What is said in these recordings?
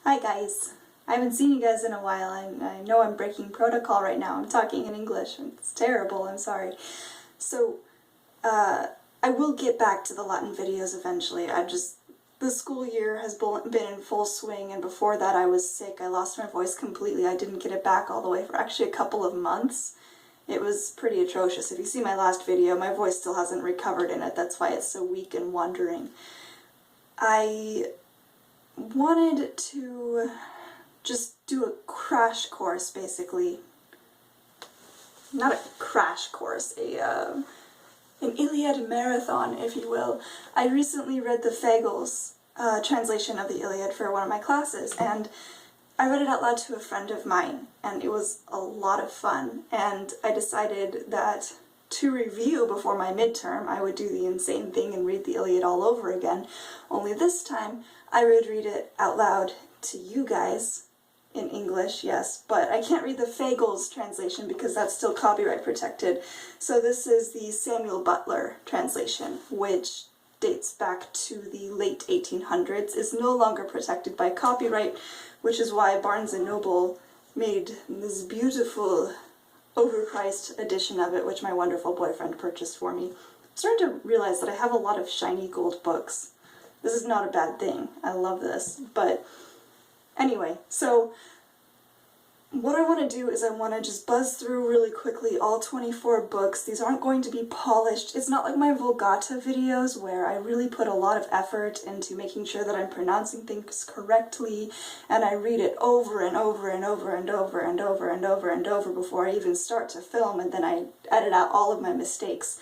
Hi guys! I haven't seen you guys in a while. I know I'm breaking protocol right now. I'm talking in English. It's terrible, I'm sorry. So, I will get back to the Latin videos eventually. The school year has been in full swing, and before that I was sick. I lost my voice completely. I didn't get it back all the way for actually a couple of months. It was pretty atrocious. If you see my last video, my voice still hasn't recovered in it. That's why it's so weak and wandering. I wanted to just do a crash course, basically. Not a crash course, an Iliad marathon, if you will. I recently read the Fagles translation of the Iliad for one of my classes, and I read it out loud to a friend of mine, and it was a lot of fun, and I decided that to review before my midterm, I would do the insane thing and read the Iliad all over again, only this time I would read it out loud to you guys, in English, yes, but I can't read the Fagles translation because that's still copyright protected, so this is the Samuel Butler translation, which dates back to the late 1800s, is no longer protected by copyright, which is why Barnes & Noble made this beautiful overpriced edition of it, which my wonderful boyfriend purchased for me. I'm starting to realize that I have a lot of shiny gold books. This is not a bad thing. I love this. But anyway, so what I want to do is I want to just buzz through really quickly all 24 books. These aren't going to be polished. It's not like my Vulgata videos where I really put a lot of effort into making sure that I'm pronouncing things correctly, and I read it over and over and over and over and over and over and over before I even start to film, and then I edit out all of my mistakes.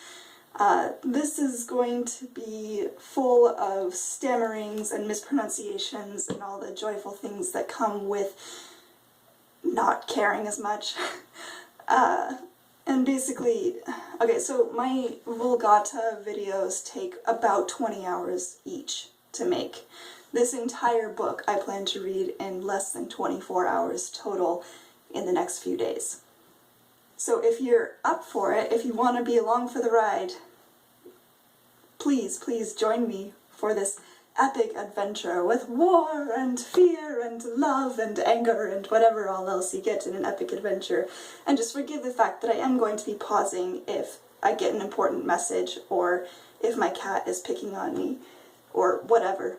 This is going to be full of stammerings and mispronunciations and all the joyful things that come with not caring as much. And basically, okay, so my Vulgata videos take about 20 hours each to make. This entire book I plan to read in less than 24 hours total in the next few days. So if you're up for it, if you want to be along for the ride, please join me for this epic adventure with war and fear and love and anger and whatever all else you get in an epic adventure. And just forgive the fact that I am going to be pausing if I get an important message, or if my cat is picking on me, or whatever.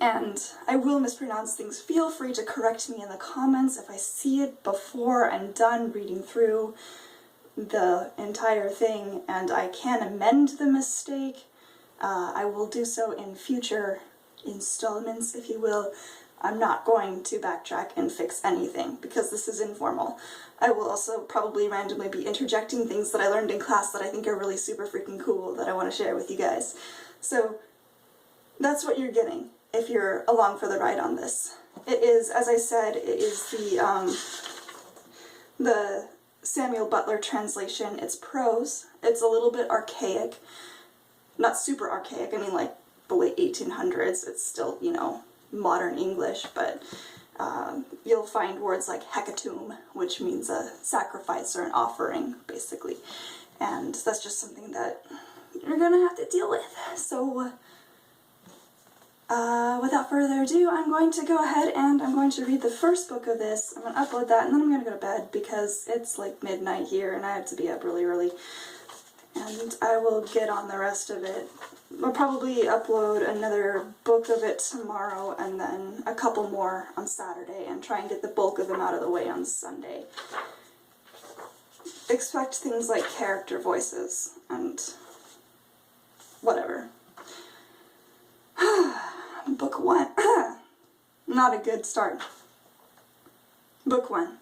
And I will mispronounce things. Feel free to correct me in the comments if I see it before I'm done reading through the entire thing, and I can amend the mistake. I will do so in future installments, if you will. I'm not going to backtrack and fix anything, because this is informal. I will also probably randomly be interjecting things that I learned in class that I think are really super freaking cool that I want to share with you guys. So that's what you're getting if you're along for the ride on this. It is, as I said, it is the Samuel Butler translation. It's prose. It's a little bit archaic. Not super archaic, I mean like the late 1800s. It's still, you know, modern English, but you'll find words like hecatomb, which means a sacrifice or an offering, basically. And that's just something that you're gonna have to deal with. So without further ado, I'm going to go ahead and I'm going to read the first book of this. I'm going to upload that, and then I'm going to go to bed because it's like midnight here and I have to be up really early. And I will get on the rest of it. I'll probably upload another book of it tomorrow and then a couple more on Saturday and try and get the bulk of them out of the way on Sunday. Expect things like character voices and whatever. Book 1. Not a good start. Book 1.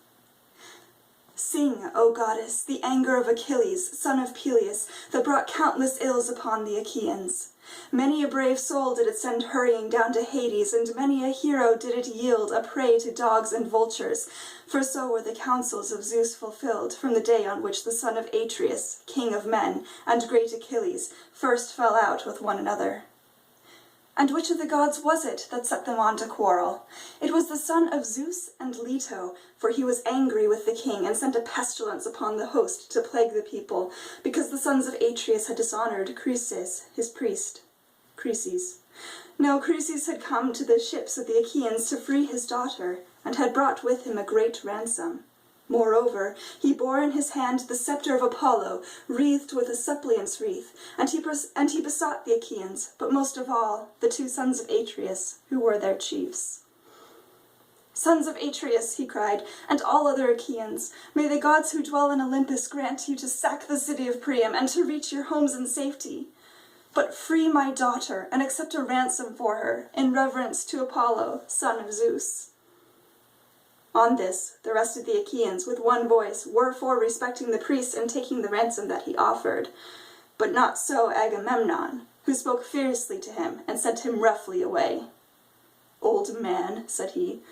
Sing, O goddess, the anger of Achilles, son of Pelias, that brought countless ills upon the Achaeans. Many a brave soul did it send hurrying down to Hades, and many a hero did it yield a prey to dogs and vultures, for so were the counsels of Zeus fulfilled from the day on which the son of Atreus, king of men, and great Achilles, first fell out with one another. And which of the gods was it that set them on to quarrel? It was the son of Zeus and Leto, for he was angry with the king and sent a pestilence upon the host to plague the people, because the sons of Atreus had dishonored Chryses, his priest. Chryses. Now Achilles had come to the ships of the Achaeans to free his daughter, and had brought with him a great ransom. Moreover, he bore in his hand the scepter of Apollo, wreathed with a suppliant's wreath, and he besought the Achaeans, but most of all the 2 sons of Atreus, who were their chiefs. "Sons of Atreus," he cried, "and all other Achaeans, may the gods who dwell in Olympus grant you to sack the city of Priam and to reach your homes in safety. But free my daughter and accept a ransom for her, in reverence to Apollo, son of Zeus." On this, the rest of the Achaeans, with one voice, were for respecting the priest and taking the ransom that he offered. But not so Agamemnon, who spoke fiercely to him and sent him roughly away. "Old man," said he,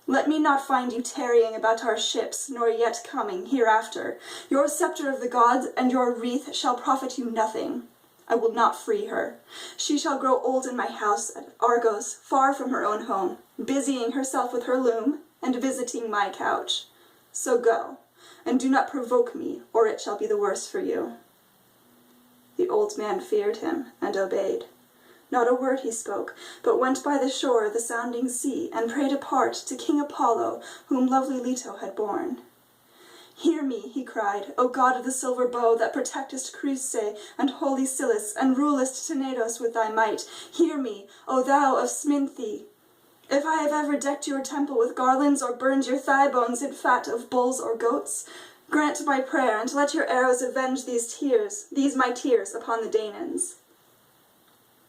"let me not find you tarrying about our ships, nor yet coming hereafter. Your scepter of the gods and your wreath shall profit you nothing. I will not free her. She shall grow old in my house at Argos, far from her own home, busying herself with her loom, and visiting my couch. So go, and do not provoke me, or it shall be the worse for you." The old man feared him, and obeyed. Not a word he spoke, but went by the shore of the sounding sea, and prayed apart to King Apollo, whom lovely Leto had borne. "Hear me," he cried, "O god of the silver bow, that protectest Chryse and holy Silius, and rulest Tenedos with thy might. Hear me, O thou of Sminthe. If I have ever decked your temple with garlands, or burned your thigh bones in fat of bulls or goats, grant my prayer, and let your arrows avenge these my tears, upon the Danaans."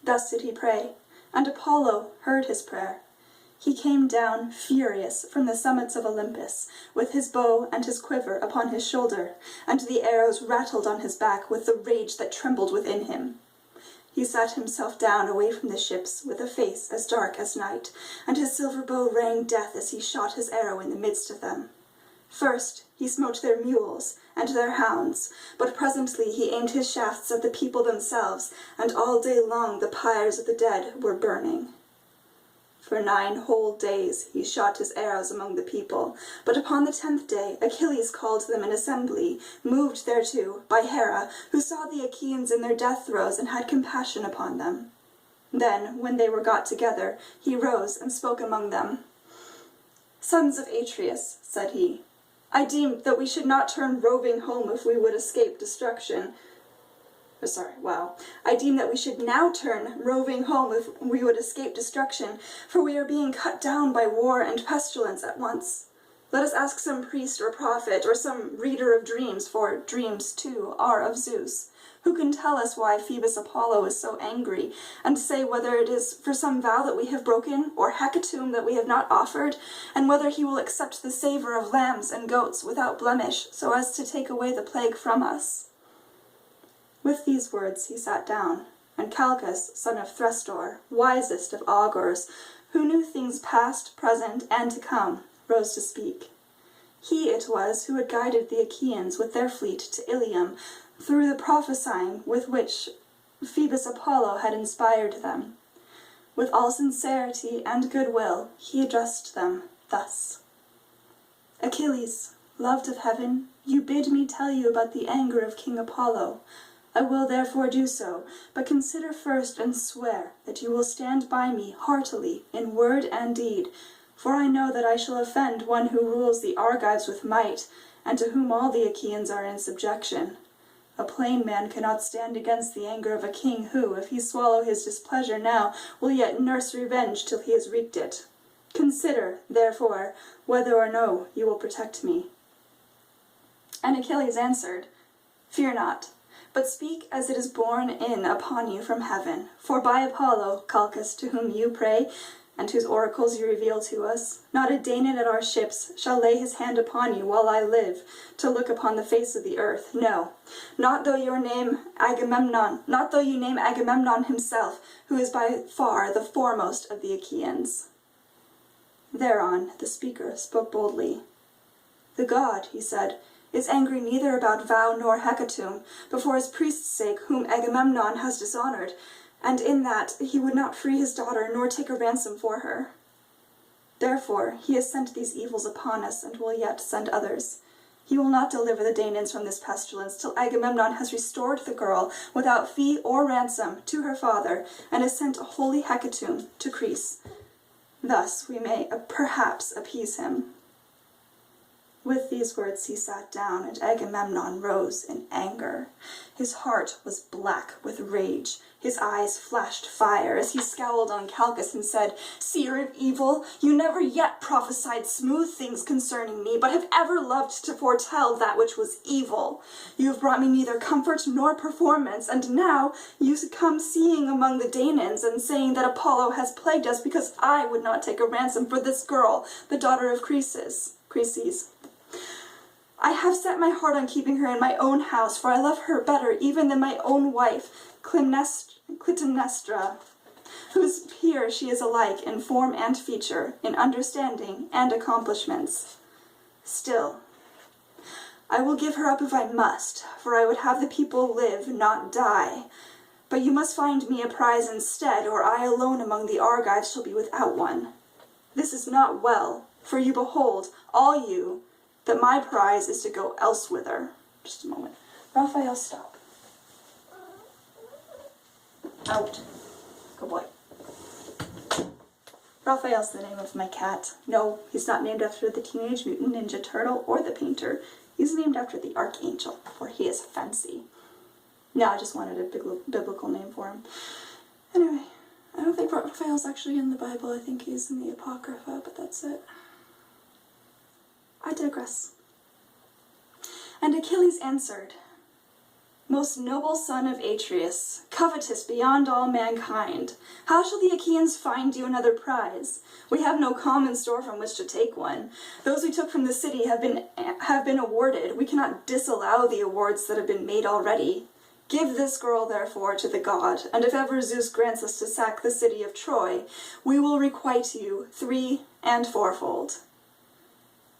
Thus did he pray, and Apollo heard his prayer. He came down furious from the summits of Olympus, with his bow and his quiver upon his shoulder, and the arrows rattled on his back with the rage that trembled within him. He sat himself down away from the ships, with a face as dark as night, and his silver bow rang death as he shot his arrow in the midst of them. First he smote their mules and their hounds, but presently he aimed his shafts at the people themselves, and all day long the pyres of the dead were burning. For 9 whole days he shot his arrows among the people, but upon the 10th day Achilles called them in assembly, moved thereto by Hera, who saw the Achaeans in their death throes and had compassion upon them. Then, when they were got together, he rose and spoke among them. "Sons of Atreus," said he, "I deemed that we should not turn roving home if we would escape destruction. I deem that we should now turn roving home if we would escape destruction, for we are being cut down by war and pestilence at once. Let us ask some priest or prophet, or some reader of dreams, for dreams, too, are of Zeus, who can tell us why Phoebus Apollo is so angry, and say whether it is for some vow that we have broken, or hecatomb that we have not offered, and whether he will accept the savor of lambs and goats without blemish, so as to take away the plague from us." With these words he sat down, and Calchas, son of Threstor, wisest of augurs, who knew things past, present, and to come, rose to speak. He it was who had guided the Achaeans with their fleet to Ilium, through the prophesying with which Phoebus Apollo had inspired them. With all sincerity and goodwill he addressed them thus: "Achilles, loved of heaven, you bid me tell you about the anger of King Apollo. I will therefore do so, but consider first and swear that you will stand by me heartily in word and deed, for I know that I shall offend one who rules the Argives with might, and to whom all the Achaeans are in subjection. A plain man cannot stand against the anger of a king who, if he swallow his displeasure now, will yet nurse revenge till he has wreaked it. Consider, therefore, whether or no you will protect me." And Achilles answered, "Fear not, but speak as it is borne in upon you from heaven. For by Apollo, Calchas, to whom you pray, and whose oracles you reveal to us, not a Danaan at our ships shall lay his hand upon you while I live, to look upon the face of the earth. No, not though you name Agamemnon himself, who is by far the foremost of the Achaeans." Thereon the speaker spoke boldly. "The god," he said, "is angry neither about vow nor hecatomb, but for his priest's sake, whom Agamemnon has dishonored, and in that he would not free his daughter nor take a ransom for her. Therefore he has sent these evils upon us, and will yet send others. He will not deliver the Danaans from this pestilence till Agamemnon has restored the girl without fee or ransom to her father and has sent a holy hecatomb to Greece. Thus we may perhaps appease him." With these words he sat down, and Agamemnon rose in anger. His heart was black with rage. His eyes flashed fire as he scowled on Calchas and said, "Seer of evil, you never yet prophesied smooth things concerning me, but have ever loved to foretell that which was evil. You have brought me neither comfort nor performance, and now you come seeing among the Danaans and saying that Apollo has plagued us because I would not take a ransom for this girl, the daughter of Croesus. I have set my heart on keeping her in my own house, for I love her better even than my own wife, Clytemnestra, whose peer she is alike in form and feature, in understanding and accomplishments. Still, I will give her up if I must, for I would have the people live, not die. But you must find me a prize instead, or I alone among the Argives shall be without one. This is not well, for you behold, all you, that my prize is to go elsewhither." Just a moment. Raphael, stop. Out. Good boy. Raphael's the name of my cat. No, he's not named after the Teenage Mutant Ninja Turtle or the painter. He's named after the Archangel, for he is fancy. No, I just wanted a biblical name for him. Anyway, I don't think Raphael's actually in the Bible. I think he's in the Apocrypha, but that's it. I digress. And Achilles answered, "Most noble son of Atreus, covetous beyond all mankind, how shall the Achaeans find you another prize? We have no common store from which to take one. Those we took from the city have been awarded. We cannot disallow the awards that have been made already. Give this girl, therefore, to the god, and if ever Zeus grants us to sack the city of Troy, we will requite you 3- and 4-fold.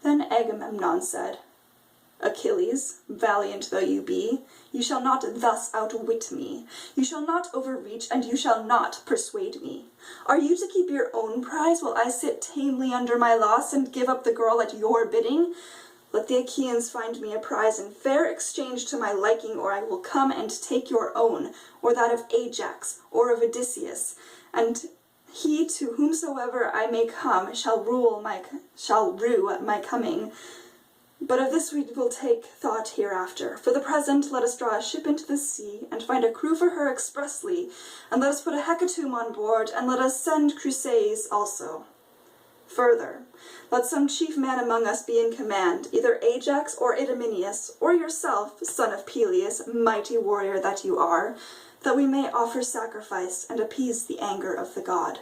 Then Agamemnon said, "Achilles, valiant though you be, you shall not thus outwit me. You shall not overreach, and you shall not persuade me. Are you to keep your own prize while I sit tamely under my loss and give up the girl at your bidding? Let the Achaeans find me a prize in fair exchange to my liking, or I will come and take your own, or that of Ajax, or of Odysseus, and he to whomsoever I may come shall rue my coming. But of this we will take thought hereafter. For the present, let us draw a ship into the sea, and find a crew for her expressly, and let us put a hecatomb on board, and let us send Chryses also. Further, let some chief man among us be in command, either Ajax or Idomeneus, or yourself, son of Pelias, mighty warrior that you are, that we may offer sacrifice and appease the anger of the god."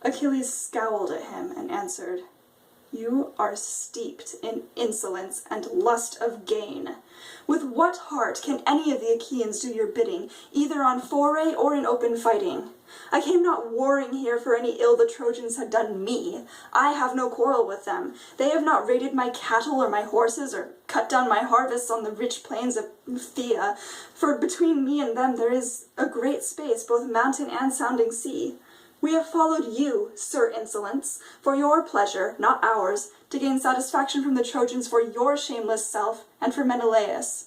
Achilles scowled at him and answered, "You are steeped in insolence and lust of gain. With what heart can any of the Achaeans do your bidding, either on foray or in open fighting? I came not warring here for any ill the Trojans had done me. I have no quarrel with them. They have not raided my cattle or my horses, or cut down my harvests on the rich plains of Phthia, for between me and them there is a great space, both mountain and sounding sea. We have followed you, Sir Insolence, for your pleasure, not ours, to gain satisfaction from the Trojans for your shameless self and for Menelaus.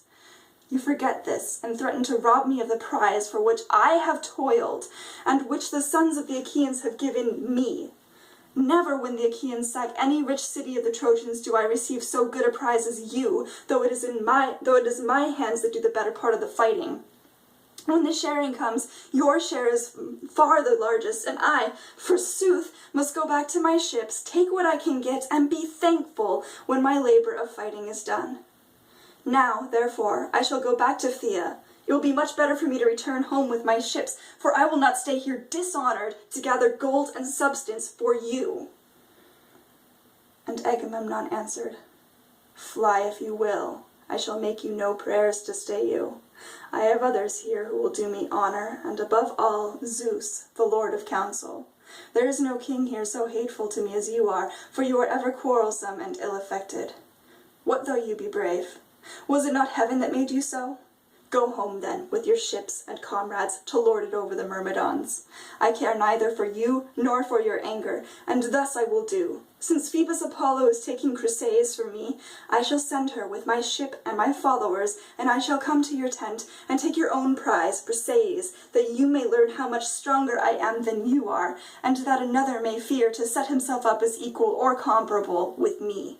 You forget this, and threaten to rob me of the prize for which I have toiled, and which the sons of the Achaeans have given me. Never when the Achaeans sack any rich city of the Trojans do I receive so good a prize as you, though it is my hands that do the better part of the fighting. When the sharing comes, your share is far the largest, and I, forsooth, must go back to my ships, take what I can get, and be thankful when my labor of fighting is done. Now, therefore, I shall go back to Phthia. It will be much better for me to return home with my ships, for I will not stay here dishonored to gather gold and substance for you." And Agamemnon answered, "Fly if you will. I shall make you no prayers to stay you. I have others here who will do me honor, and above all, Zeus, the Lord of Counsel. There is no king here so hateful to me as you are, for you are ever quarrelsome and ill-affected. What though you be brave? Was it not heaven that made you so? Go home, then, with your ships and comrades, to lord it over the Myrmidons. I care neither for you nor for your anger, and thus I will do. Since Phoebus Apollo is taking Chryseis for me, I shall send her with my ship and my followers, and I shall come to your tent and take your own prize, Chryseis, that you may learn how much stronger I am than you are, and that another may fear to set himself up as equal or comparable with me."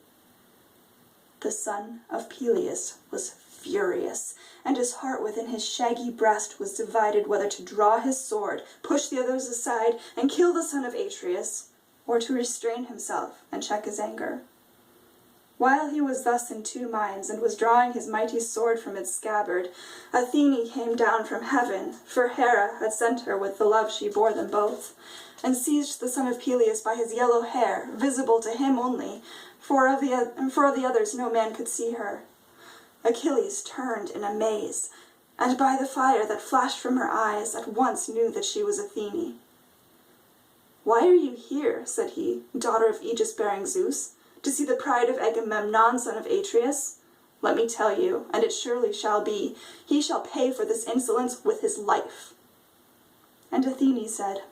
The son of Pelias was furious, and his heart within his shaggy breast was divided whether to draw his sword, push the others aside, and kill the son of Atreus, or to restrain himself and check his anger. While he was thus in two minds, and was drawing his mighty sword from its scabbard, Athene came down from heaven, for Hera had sent her with the love she bore them both, and seized the son of Pelias by his yellow hair, visible to him only, for of the others no man could see her. Achilles turned in amaze, and by the fire that flashed from her eyes at once knew that she was Athene. "Why are you here," said he, "daughter of Aegis-bearing Zeus, to see the pride of Agamemnon, son of Atreus? Let me tell you, and it surely shall be, he shall pay for this insolence with his life." And Athene said,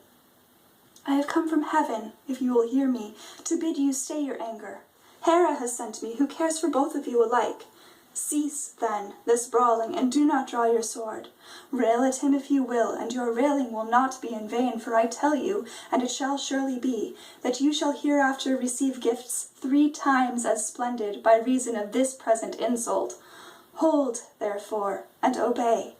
"I have come from heaven, if you will hear me, to bid you stay your anger. Hera has sent me, who cares for both of you alike. Cease, then, this brawling, and do not draw your sword. Rail at him if you will, and your railing will not be in vain, for I tell you, and it shall surely be, that you shall hereafter receive gifts 3 times as splendid by reason of this present insult. Hold, therefore, and obey."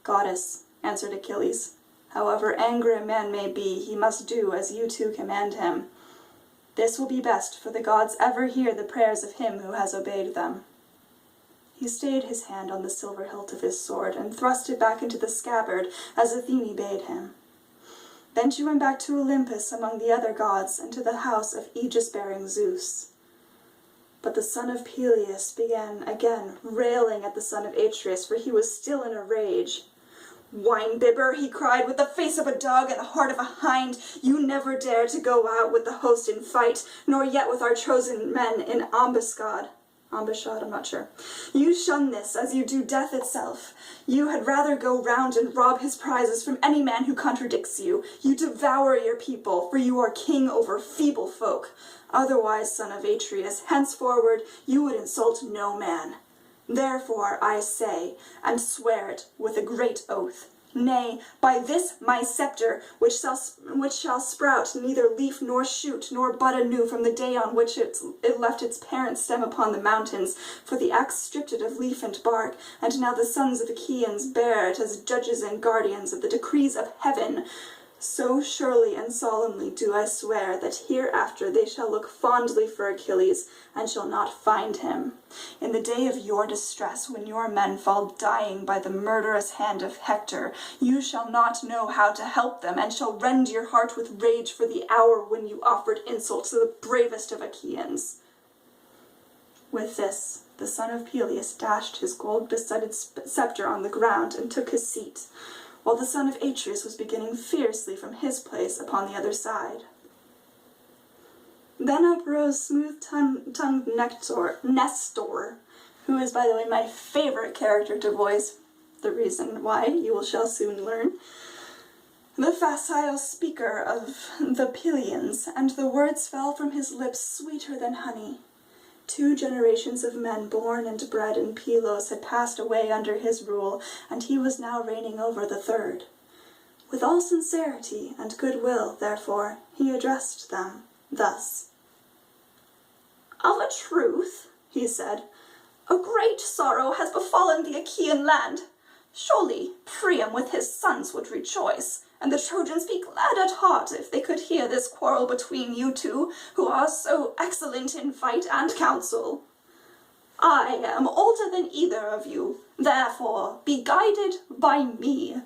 "Goddess," answered Achilles, "however angry a man may be, he must do as you two command him. This will be best, for the gods ever hear the prayers of him who has obeyed them." He stayed his hand on the silver hilt of his sword, and thrust it back into the scabbard, as Athene bade him. Then she went back to Olympus among the other gods, and to the house of Aegis-bearing Zeus. But the son of Pelias began again railing at the son of Atreus, for he was still in a rage. "Wine-bibber," he cried, "with the face of a dog and the heart of a hind, you never dare to go out with the host in fight, nor yet with our chosen men in ambuscade. I'm not sure. You shun this as you do death itself. You had rather go round and rob his prizes from any man who contradicts you. You devour your people, for you are king over feeble folk. Otherwise, son of Atreus, henceforward you would insult no man. Therefore I say, and swear it with a great oath, nay, by this my scepter, which shall sprout neither leaf nor shoot nor bud anew from the day on which it left its parent stem upon the mountains, for the axe stripped it of leaf and bark, and now the sons of Achaeans bear it as judges and guardians of the decrees of heaven. So surely and solemnly do I swear that hereafter they shall look fondly for Achilles, and shall not find him. In the day of your distress, when your men fall dying by the murderous hand of Hector, you shall not know how to help them, and shall rend your heart with rage for the hour when you offered insult to the bravest of Achaeans." With this, the son of Pelias dashed his gold-bestudded scepter on the ground and took his seat, while the son of Atreus was beginning fiercely from his place upon the other side. Then uprose smooth-tongued Nestor, who is, by the way, my favorite character to voice, the reason why you shall soon learn, the facile speaker of the Pelians, and the words fell from his lips sweeter than honey. 2 generations of men born and bred in Pylos had passed away under his rule, and he was now reigning over the 3rd. With all sincerity and goodwill, therefore, he addressed them thus. "Of a truth," he said, "a great sorrow has befallen the Achaean land. Surely Priam with his sons would rejoice, and the Trojans be glad at heart if they could hear this quarrel between you two, who are so excellent in fight and counsel. I am older than either of you, therefore be guided by me.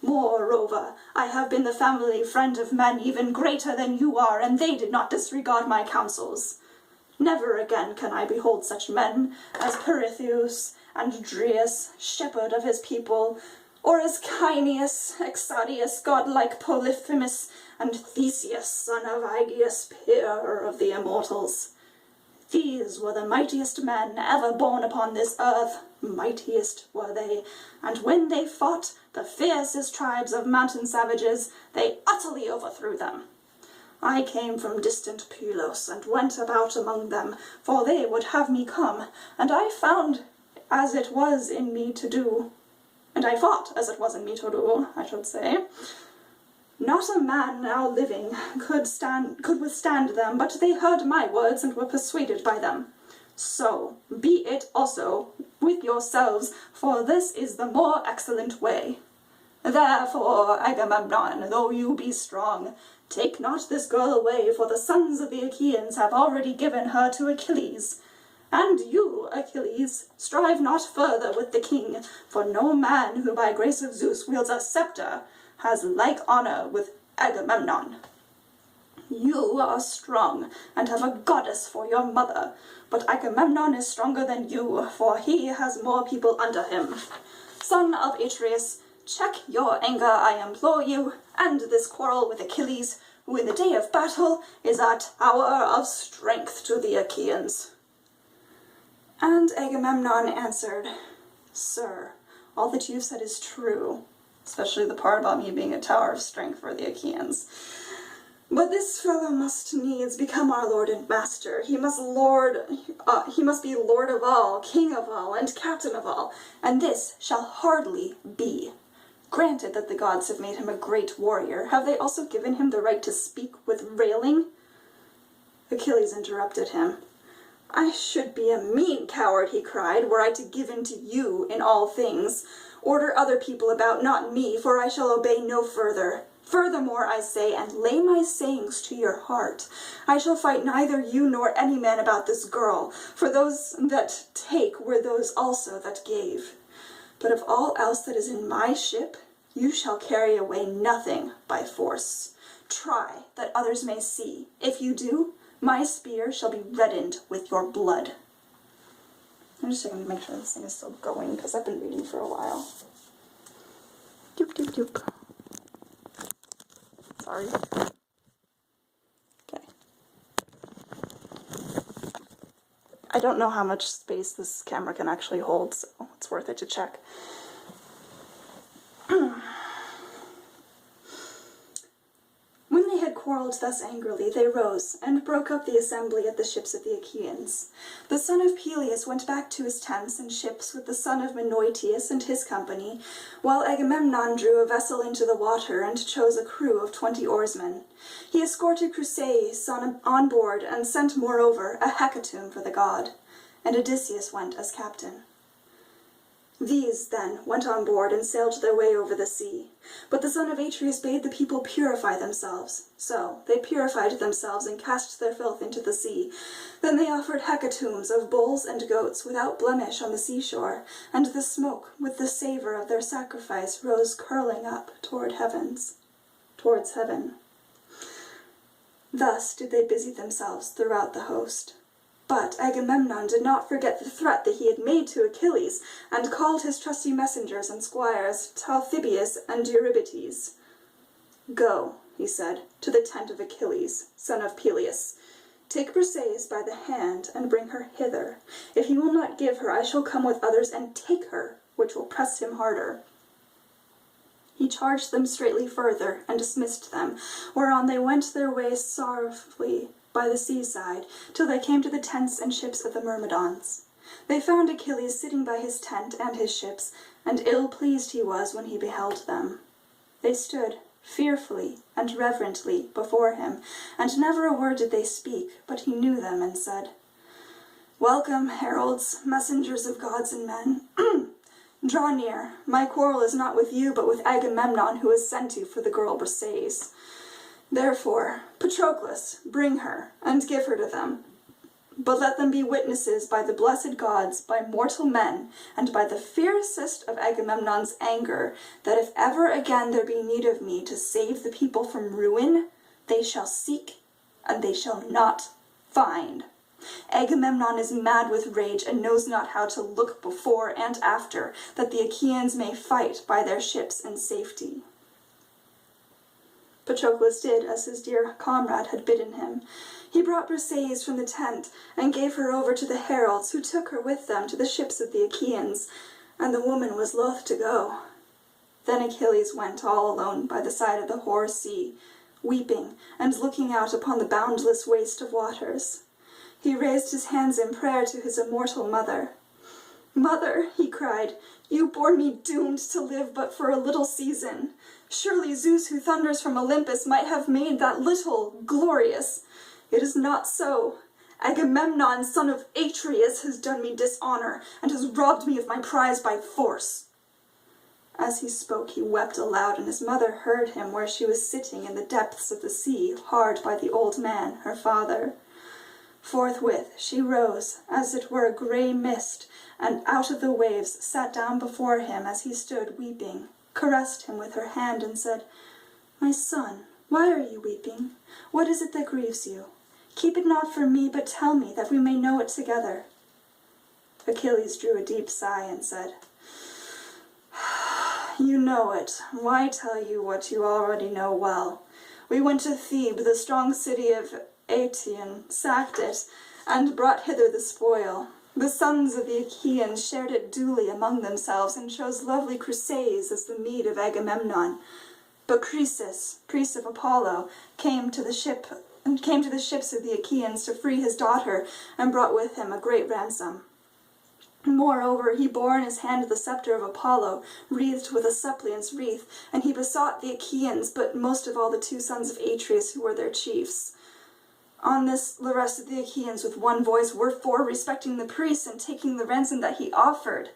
Moreover, I have been the family friend of men even greater than you are, and they did not disregard my counsels. Never again can I behold such men as Pirithous and Dries, shepherd of his people, or as Caeneus, Exadius, godlike Polyphemus, and Theseus, son of Aegeus, peer of the Immortals. These were the mightiest men ever born upon this earth. Mightiest were they, and when they fought the fiercest tribes of mountain savages, they utterly overthrew them. I came from distant Pelias and went about among them, for they would have me come, and I found as it was in me to do, and I fought as it was in me to do, I should say. Not a man now living could withstand them, but they heard my words and were persuaded by them. So be it also with yourselves, for this is the more excellent way. Therefore, Agamemnon, though you be strong, take not this girl away, for the sons of the Achaeans have already given her to Achilles. And you, Achilles, strive not further with the king, for no man who by grace of Zeus wields a scepter has like honor with Agamemnon. You are strong, and have a goddess for your mother, but Agamemnon is stronger than you, for he has more people under him. Son of Atreus, check your anger, I implore you, and this quarrel with Achilles, who in the day of battle is a tower of strength to the Achaeans. And Agamemnon answered, Sir, all that you've said is true, especially the part about me being a tower of strength for the Achaeans. But this fellow must needs become our lord and master. He must be lord of all, king of all, and captain of all, and this shall hardly be. Granted that the gods have made him a great warrior, have they also given him the right to speak with railing? Achilles interrupted him. I should be a mean coward, he cried, were I to give in to you in all things. Order other people about, not me, for I shall obey no further. Furthermore, I say, and lay my sayings to your heart, I shall fight neither you nor any man about this girl, for those that take were those also that gave. But of all else that is in my ship, you shall carry away nothing by force. Try, that others may see. If you do, my spear shall be reddened with your blood. I'm just checking to make sure this thing is still going, because I've been reading for a while. Doop, doop, doop. Sorry. Okay. I don't know how much space this camera can actually hold, so it's worth it to check. When they had quarreled thus angrily, they rose, and broke up the assembly at the ships of the Achaeans. The son of Pelias went back to his tents and ships with the son of Mightiest and his company, while Agamemnon drew a vessel into the water and chose a crew of 20 oarsmen. He escorted Chryseis on board, and sent moreover a hecatomb for the god, and Odysseus went as captain. These, then, went on board and sailed their way over the sea. But the son of Atreus bade the people purify themselves. So they purified themselves and cast their filth into the sea. Then they offered hecatombs of bulls and goats without blemish on the seashore, and the smoke with the savor of their sacrifice rose curling up towards heaven. Thus did they busy themselves throughout the host. But Agamemnon did not forget the threat that he had made to Achilles, and called his trusty messengers and squires, Talthybius and Eurybates. Go, he said, to the tent of Achilles, son of Pelias. Take Chryseis by the hand and bring her hither. If he will not give her, I shall come with others and take her, which will press him harder. He charged them straightly further, and dismissed them, whereon they went their way sorrowfully by the seaside, till they came to the tents and ships of the Myrmidons. They found Achilles sitting by his tent and his ships, and ill-pleased he was when he beheld them. They stood fearfully and reverently before him, and never a word did they speak, but he knew them and said, Welcome, heralds, messengers of gods and men. Draw near. My quarrel is not with you, but with Agamemnon, who has sent you for the girl Chryseis. Therefore, Patroclus, bring her, and give her to them. But let them be witnesses by the blessed gods, by mortal men, and by the fiercest of Agamemnon's anger, that if ever again there be need of me to save the people from ruin, they shall seek, and they shall not find. Agamemnon is mad with rage, and knows not how to look before and after, that the Achaeans may fight by their ships in safety. Patroclus did as his dear comrade had bidden him. He brought Briseis from the tent, and gave her over to the heralds, who took her with them to the ships of the Achaeans, and the woman was loath to go. Then Achilles went all alone by the side of the hoar sea, weeping and looking out upon the boundless waste of waters. He raised his hands in prayer to his immortal mother. "Mother," he cried, "you bore me doomed to live but for a little season. Surely Zeus, who thunders from Olympus, might have made that little glorious. It is not so. Agamemnon, son of Atreus, has done me dishonor, and has robbed me of my prize by force." As he spoke, he wept aloud, and his mother heard him where she was sitting in the depths of the sea, hard by the old man, her father. Forthwith she rose, as it were a grey mist, and out of the waves sat down before him as he stood weeping, caressed him with her hand, and said, "My son, why are you weeping? What is it that grieves you? Keep it not from me, but tell me, that we may know it together." Achilles drew a deep sigh and said, "You know it. Why tell you what you already know well? We went to Thebes, the strong city of Aetion, sacked it, and brought hither the spoil. The sons of the Achaeans shared it duly among themselves, and chose lovely Chryseis as the meed of Agamemnon. But Croesus, priest of Apollo, came to the ships of the Achaeans to free his daughter, and brought with him a great ransom. Moreover, he bore in his hand the scepter of Apollo, wreathed with a suppliant's wreath, and he besought the Achaeans, but most of all the 2 sons of Atreus, who were their chiefs. On this the rest of the Achaeans with one voice were for respecting the priest and taking the ransom that he offered.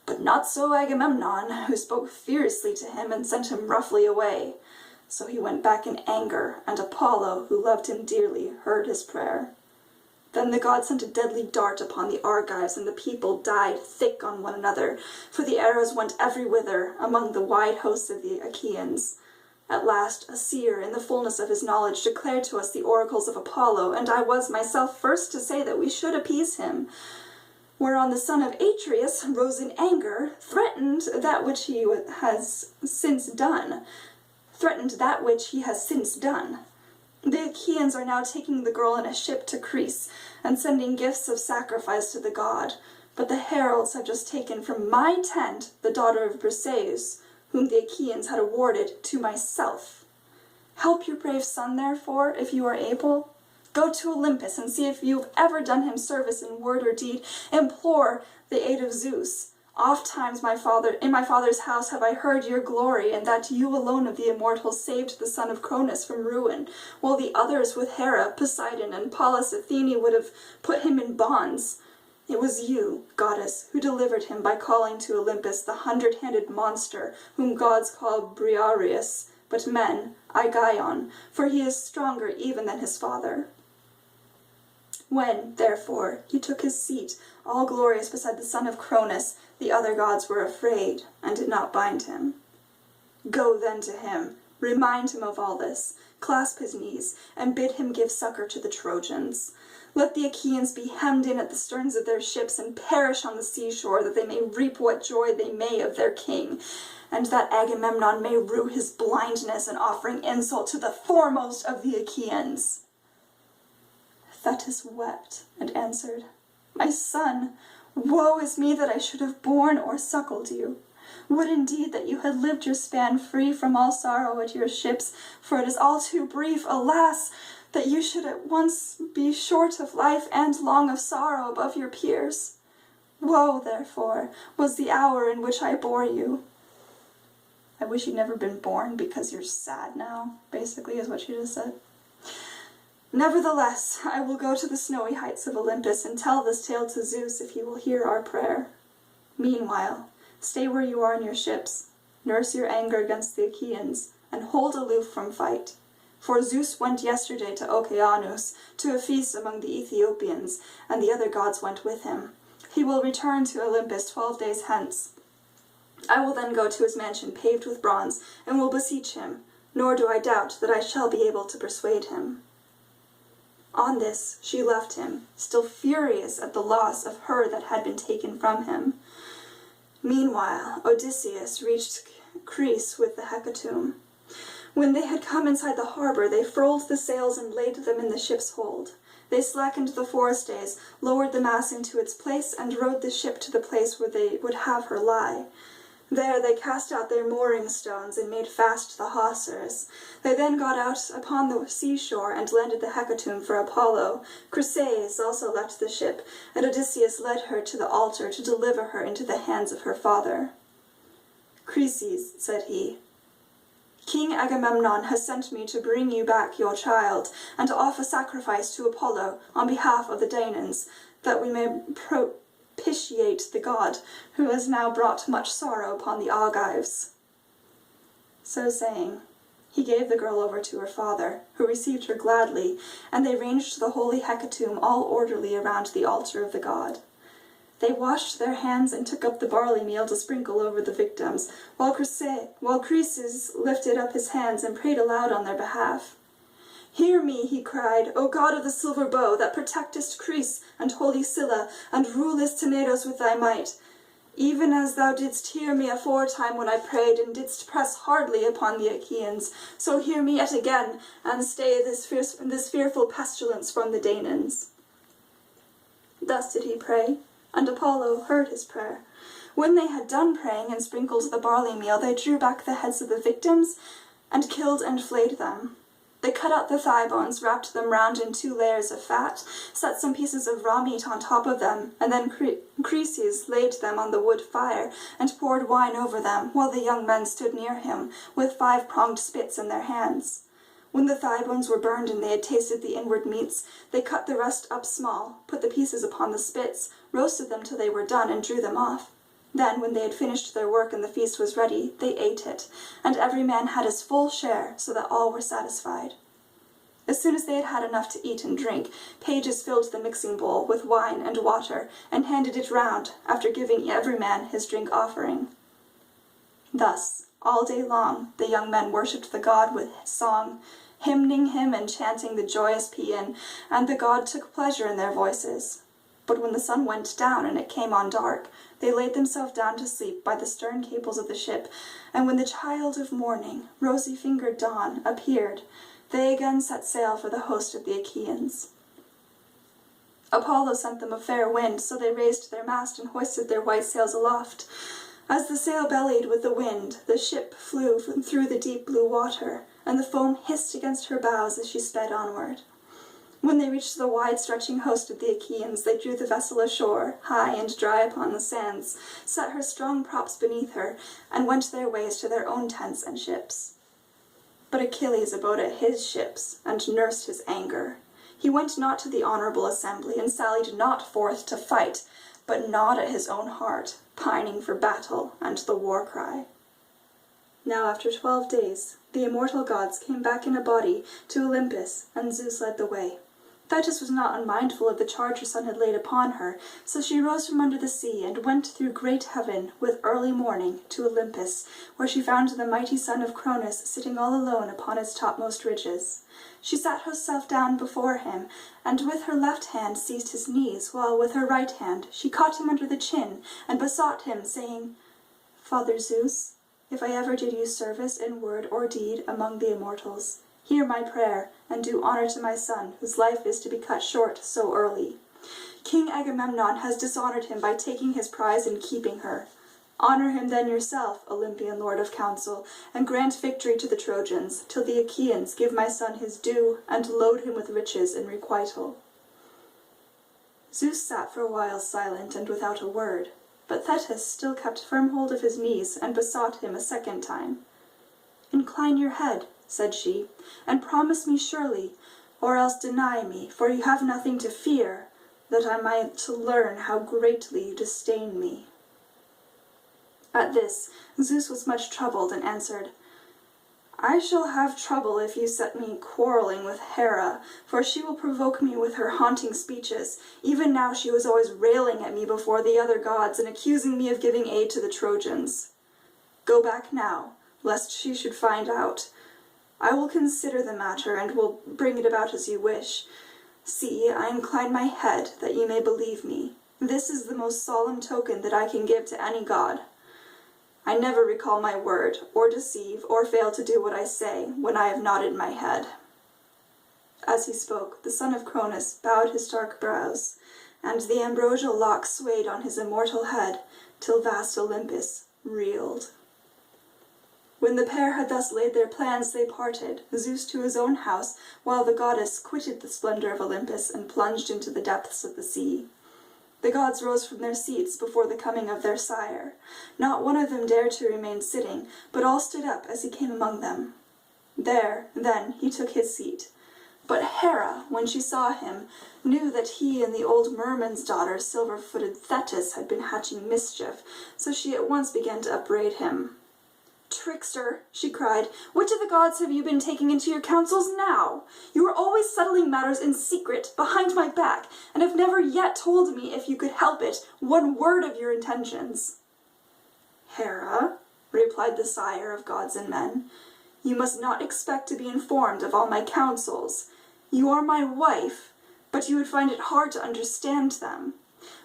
But not so Agamemnon, who spoke fiercely to him and sent him roughly away. So he went back in anger, and Apollo, who loved him dearly, heard his prayer. Then the god sent a deadly dart upon the Argives, and the people died thick on one another, for the arrows went every whither among the wide hosts of the Achaeans. At last a seer, in the fullness of his knowledge, declared to us the oracles of Apollo, and I was myself first to say that we should appease him. Whereon the son of Atreus rose in anger, threatened that which he has since done. The Achaeans are now taking the girl in a ship to Greece, and sending gifts of sacrifice to the god. But the heralds have just taken from my tent the daughter of Briseis, whom the Achaeans had awarded to myself. Help your brave son, therefore, if you are able. Go to Olympus and see if you have ever done him service in word or deed. Implore the aid of Zeus. Oft times in my father's house have I heard your glory, and that you alone of the immortals saved the son of Cronus from ruin, while the others with Hera, Poseidon, and Pallas Athene would have put him in bonds. It was you, goddess, who delivered him by calling to Olympus the 100-handed monster, whom gods call Briareus, but men, Aigion, for he is stronger even than his father. When, therefore, he took his seat, all glorious beside the son of Cronus, the other gods were afraid, and did not bind him. Go then to him, remind him of all this, clasp his knees, and bid him give succor to the Trojans. Let the Achaeans be hemmed in at the sterns of their ships, and perish on the seashore, that they may reap what joy they may of their king, and that Agamemnon may rue his blindness in offering insult to the foremost of the Achaeans." Thetis wept and answered, "My son, woe is me that I should have borne or suckled you. Would indeed that you had lived your span free from all sorrow at your ships, for it is all too brief, alas, that you should at once be short of life and long of sorrow above your peers. Woe, therefore, was the hour in which I bore you." I wish you'd never been born because you're sad now, basically, is what she just said. "Nevertheless, I will go to the snowy heights of Olympus and tell this tale to Zeus if he will hear our prayer. Meanwhile, stay where you are in your ships, nurse your anger against the Achaeans, and hold aloof from fight. For Zeus went yesterday to Oceanus to a feast among the Ethiopians, and the other gods went with him. He will return to Olympus 12 days hence. I will then go to his mansion paved with bronze, and will beseech him, nor do I doubt that I shall be able to persuade him." On this she left him, still furious at the loss of her that had been taken from him. Meanwhile Odysseus reached Greece with the hecatomb. When they had come inside the harbor, they furled the sails and laid them in the ship's hold. They slackened the forestays, lowered the mast into its place, and rowed the ship to the place where they would have her lie. There they cast out their mooring stones and made fast the hawsers. They then got out upon the seashore and landed the hecatomb for Apollo. Chryseis also left the ship, and Odysseus led her to the altar to deliver her into the hands of her father. "Chryseis," said he, "King Agamemnon has sent me to bring you back your child, and to offer sacrifice to Apollo on behalf of the Danaans, that we may propitiate the god, who has now brought much sorrow upon the Argives." So saying, he gave the girl over to her father, who received her gladly, and they ranged the holy hecatomb all orderly around the altar of the god. They washed their hands and took up the barley meal to sprinkle over the victims, while Chryseis lifted up his hands and prayed aloud on their behalf. "Hear me," he cried, "O god of the silver bow, that protectest Chryse and holy Scylla, and rulest Tenedos with thy might. Even as thou didst hear me aforetime when I prayed, and didst press hardly upon the Achaeans, so hear me yet again, and stay this fearful pestilence from the Danaans." Thus did he pray, and Apollo heard his prayer. When they had done praying and sprinkled the barley meal, they drew back the heads of the victims, and killed and flayed them. They cut out the thigh bones, wrapped them round in 2 layers of fat, set some pieces of raw meat on top of them, and then Chryseis laid them on the wood fire, and poured wine over them, while the young men stood near him, with 5-pronged spits in their hands. When the thigh bones were burned and they had tasted the inward meats, they cut the rest up small, put the pieces upon the spits, roasted them till they were done, and drew them off. Then, when they had finished their work and the feast was ready, they ate it, and every man had his full share, so that all were satisfied. As soon as they had had enough to eat and drink, pages filled the mixing bowl with wine and water, and handed it round, after giving every man his drink offering. Thus, all day long, the young men worshipped the god with song, hymning him and chanting the joyous paean, and the god took pleasure in their voices. But when the sun went down and it came on dark, they laid themselves down to sleep by the stern cables of the ship, and when the child of morning, rosy-fingered dawn, appeared, they again set sail for the host of the Achaeans. Apollo sent them a fair wind, so they raised their mast and hoisted their white sails aloft. As the sail bellied with the wind, the ship flew through the deep blue water, and the foam hissed against her bows as she sped onward. When they reached the wide-stretching host of the Achaeans, they drew the vessel ashore, high and dry upon the sands, set her strong props beneath her, and went their ways to their own tents and ships. But Achilles abode at his ships, and nursed his anger. He went not to the honorable assembly, and sallied not forth to fight, but gnawed at his own heart, pining for battle and the war-cry. Now after 12 days, the immortal gods came back in a body to Olympus, and Zeus led the way. Thetis was not unmindful of the charge her son had laid upon her, so she rose from under the sea and went through great heaven with early morning to Olympus, where she found the mighty son of Cronus sitting all alone upon his topmost ridges. She sat herself down before him, and with her left hand seized his knees, while with her right hand she caught him under the chin, and besought him, saying, "Father Zeus, if I ever did you service in word or deed among the immortals, hear my prayer, and do honor to my son, whose life is to be cut short so early. King Agamemnon has dishonored him by taking his prize and keeping her. Honor him then yourself, Olympian lord of counsel, and grant victory to the Trojans, till the Achaeans give my son his due, and load him with riches in requital." Zeus sat for a while silent and without a word, but Thetis still kept firm hold of his knees, and besought him a second time. "Incline your head," said she, "and promise me surely, or else deny me, for you have nothing to fear, that I might learn how greatly you disdain me." At this, Zeus was much troubled, and answered, "I shall have trouble if you set me quarreling with Hera, for she will provoke me with her haunting speeches. Even now she was always railing at me before the other gods, and accusing me of giving aid to the Trojans. Go back now, lest she should find out. I will consider the matter, and will bring it about as you wish. See, I incline my head, that you may believe me. This is the most solemn token that I can give to any god. I never recall my word, or deceive, or fail to do what I say, when I have nodded my head." As he spoke, the son of Cronus bowed his dark brows, and the ambrosial locks swayed on his immortal head, till vast Olympus reeled. When the pair had thus laid their plans, they parted, Zeus to his own house, while the goddess quitted the splendor of Olympus and plunged into the depths of the sea. The gods rose from their seats before the coming of their sire. Not one of them dared to remain sitting, but all stood up as he came among them. There, then, he took his seat. But Hera, when she saw him, knew that he and the old merman's daughter, silver-footed Thetis, had been hatching mischief, so she at once began to upbraid him. "Trickster," she cried, "which of the gods have you been taking into your counsels now? You are always settling matters in secret, behind my back, and have never yet told me, if you could help it, one word of your intentions." "Hera," replied the sire of gods and men, "you must not expect to be informed of all my counsels. You are my wife, but you would find it hard to understand them.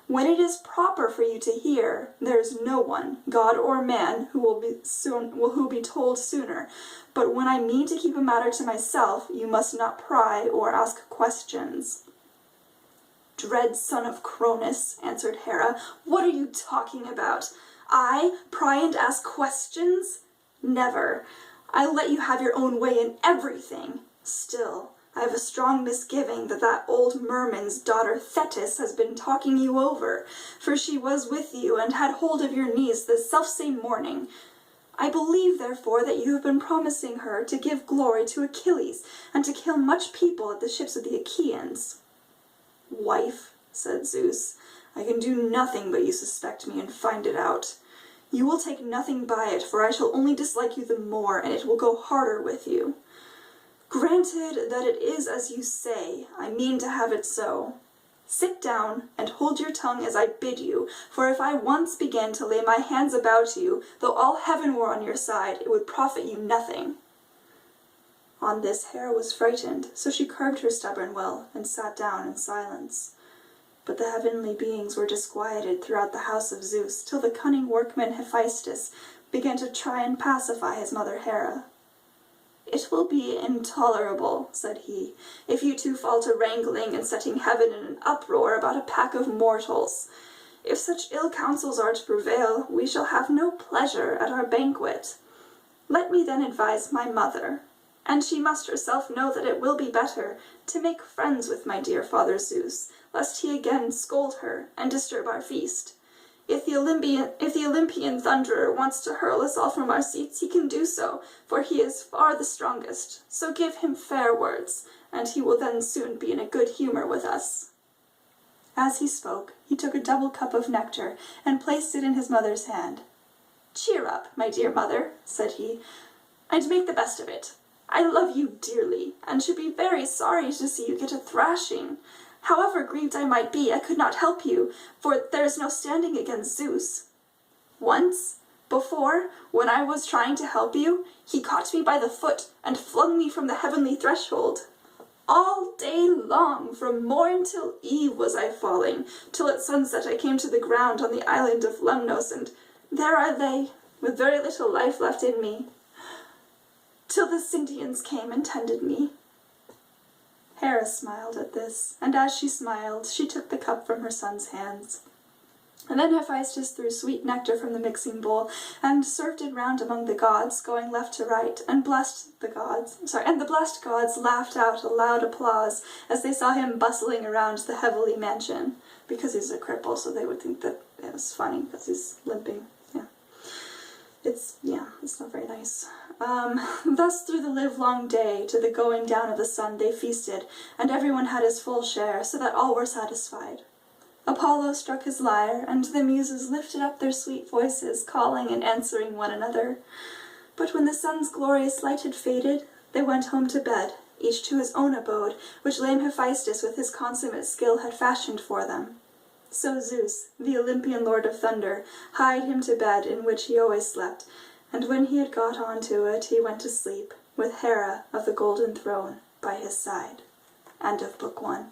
When it is proper for you to hear, there is no one, god or man, who will be told sooner. But when I mean to keep a matter to myself, you must not pry or ask questions." "Dread son of Cronus," answered Hera, "what are you talking about? I pry and ask questions? Never. I let you have your own way in everything. Still, I have a strong misgiving that old merman's daughter Thetis has been talking you over, for she was with you and had hold of your knees this selfsame morning. I believe, therefore, that you have been promising her to give glory to Achilles, and to kill much people at the ships of the Achaeans." "Wife," said Zeus, "I can do nothing but you suspect me and find it out. You will take nothing by it, for I shall only dislike you the more, and it will go harder with you. Granted that it is as you say, I mean to have it so. Sit down and hold your tongue as I bid you, for if I once began to lay my hands about you, though all heaven were on your side, it would profit you nothing." On this Hera was frightened, so she curbed her stubborn will and sat down in silence. But the heavenly beings were disquieted throughout the house of Zeus, till the cunning workman Hephaestus began to try and pacify his mother Hera. "It will be intolerable," said he, "if you two fall to wrangling and setting heaven in an uproar about a pack of mortals. If such ill counsels are to prevail, we shall have no pleasure at our banquet. Let me then advise my mother, and she must herself know that it will be better to make friends with my dear father Zeus, lest he again scold her and disturb our feast. If the Olympian thunderer wants to hurl us all from our seats, he can do so, for he is far the strongest. So give him fair words, and he will then soon be in a good humor with us." As he spoke, he took a double cup of nectar and placed it in his mother's hand. "Cheer up, my dear mother," said he, "and make the best of it. I love you dearly, and should be very sorry to see you get a thrashing. However grieved I might be, I could not help you, for there is no standing against Zeus. Once, before, when I was trying to help you, he caught me by the foot and flung me from the heavenly threshold. All day long, from morn till eve, was I falling, till at sunset I came to the ground on the island of Lemnos, and there I lay, with very little life left in me, till the Sintians came and tended me." Hera smiled at this, and as she smiled, she took the cup from her son's hands. And then Hephaestus threw sweet nectar from the mixing bowl, and served it round among the gods, going left to right, and the blessed gods laughed out a loud applause as they saw him bustling around the heavenly mansion, because he's a cripple, so they would think that it was funny, because he's limping. It's not very nice. Thus through the livelong day, to the going down of the sun, they feasted, and everyone had his full share, so that all were satisfied. Apollo struck his lyre, and the muses lifted up their sweet voices, calling and answering one another. But when the sun's glorious light had faded, they went home to bed, each to his own abode, which lame Hephaestus with his consummate skill had fashioned for them. So Zeus, the Olympian lord of thunder, hied him to bed in which he always slept, and when he had got on to it, he went to sleep, with Hera of the golden throne by his side. End of Book 1.